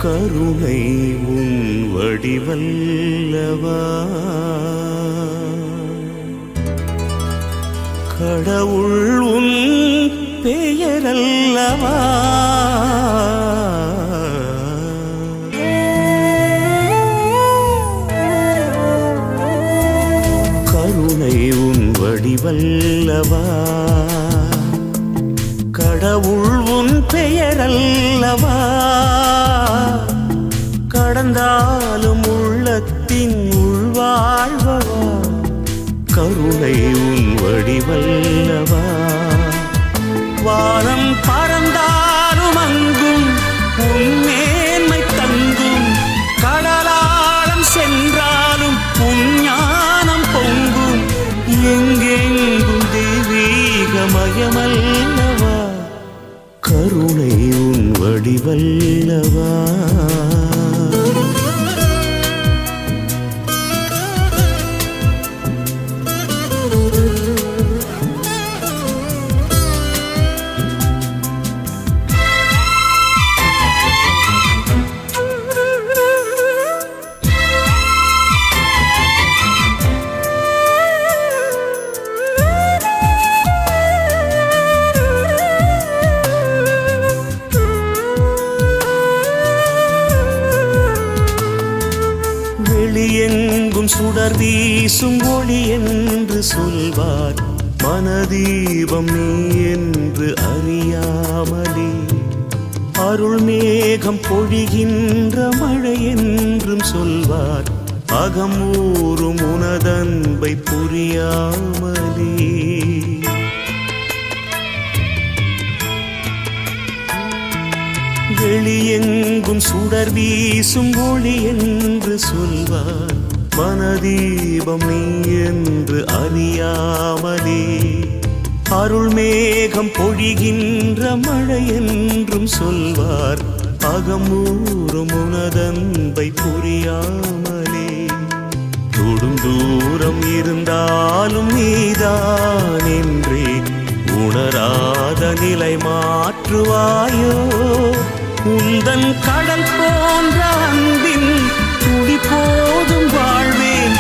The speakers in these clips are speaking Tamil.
கருணை உன் வடிவல்லவா கடவுள் உன் பெயரல்லவா கருணை உன் வடிவல்லவா கடவுள் உன் பெயரல்லவா கடந்தாலும் உள்ளத்தின் உள்வாழ்வவா கருணை உன் வடிவல்லவா வானம் பறந்தாலும் அங்கும் உன் மேன்மை தங்கும் கடலாழம் சென்றாலும் உன் ஞானம் பொங்கும் எங்கெங்கும் தெய்வீகமயமல்லவா கருணை உன் வடிவல்லவா வெளியெங்கும் சுடர் வீசும் ஒளி என்று சொல்வார் மனதீபம் நீ என்று அறியாமலே அருள் மேகம் பொழிகின்ற மழை என்றும் சொல்வார் அகம் ஊறும் உனதன்பை புரியாமலே வெளியெங்கும் சுடர் வீசும் ஒளி என்று சொல்வார் மனதீபம் நீ என்று அறியாமலே அருள் மேகம் பொழிகின்ற மழை என்றும் சொல்வார் அகமூறும் உனதன்பை புரியாமலே தொடும் தூரம் இருந்தாலும் நீதான் என்றே உணராத நிலை மாற்றுவாயோ உந்தன் கடல் போன்ற அன்பின் துளி போதும் வாழ்வேன்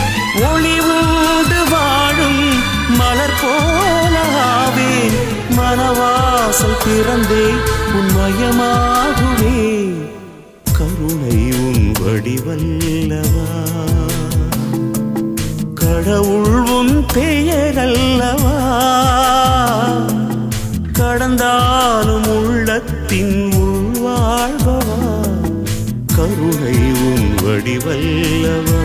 ஒளி உண்டு வாழும் மலர் போலாவேன் மனவாசல் திறந்தே உன்மயமாகுவே கருணை உன் வடிவல்லவா கடவுள் உன் பெயரல்லவா கடந்தாலும் உள்ளத்தின் உள்வாழ்வவா கருணை உன் வடிவல்லவா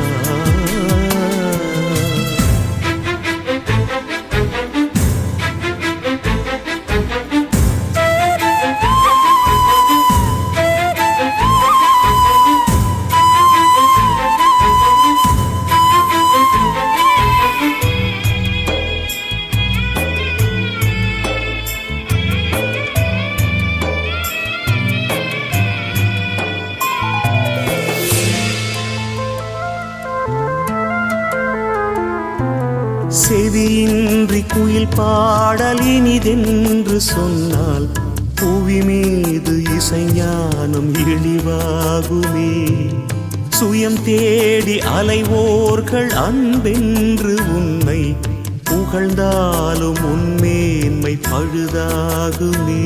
செவியின்றி குயில் பாடல் இனிதென்று சொன்னால் புவி மீது இசைஞானம் இழிவாகுமே சுயம் தேடி அலைவோர்கள் அன்பென்று உன்னை புகழ்ந்தாலும் உன்மேன்மை பழுதாகுமே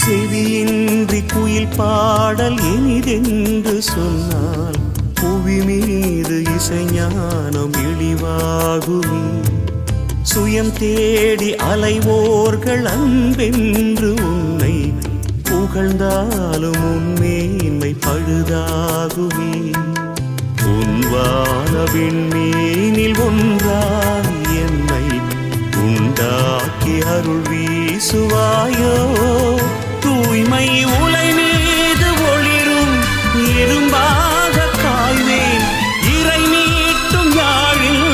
செவியின்றி குயில் பாடல் இனிதென்று சொன்னால் புவி மீது இசைஞானம் இழிவாகுமே சுயம் தேடி அலைவோர்கள் அன்பென்று உன்னை புகழ்ந்தாலும் உன்மேன்மை பழுதாகுமே உன் வானவின் மீனில் ஒன்றாய் என்னை உண்டாக்கி அருள் வீசுவாயோ தூய்மை உலை மீது ஒளிரும் இரும்பாக காய்வேன் இறை மீட்டும் யாழில்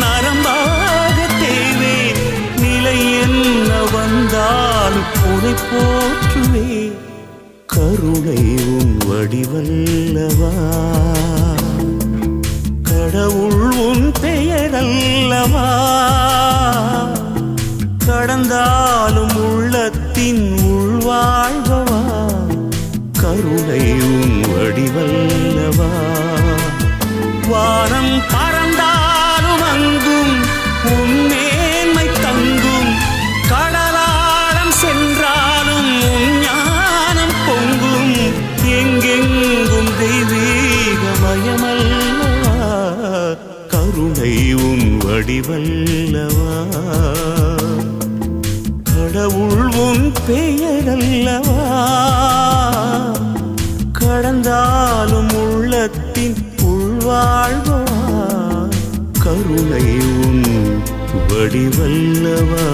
நரம்பாக தேய்வேன் நிலை என்ன வந்தாலும் உனை போற்றுவே கருணை உன் வடிவல்லவா கடவுள் உன் பெயரல்லவா கடந்தாலும் வானம் பறந்தாலும் அங்கும் உன்மேன்மை தங்கும், கடலாழம் சென்றாலும் உன் ஞானம் பொங்கும், எங்கெங்கும் தெய்வீகமயமல்லவா, கருணை உன் வடிவல்லவா, கடவுள் உன் பெயரல்லவா, கடந்தாலும் உள்ளத்தின் உள்வாழ்வா, கருணை உன் வடிவல்லவா.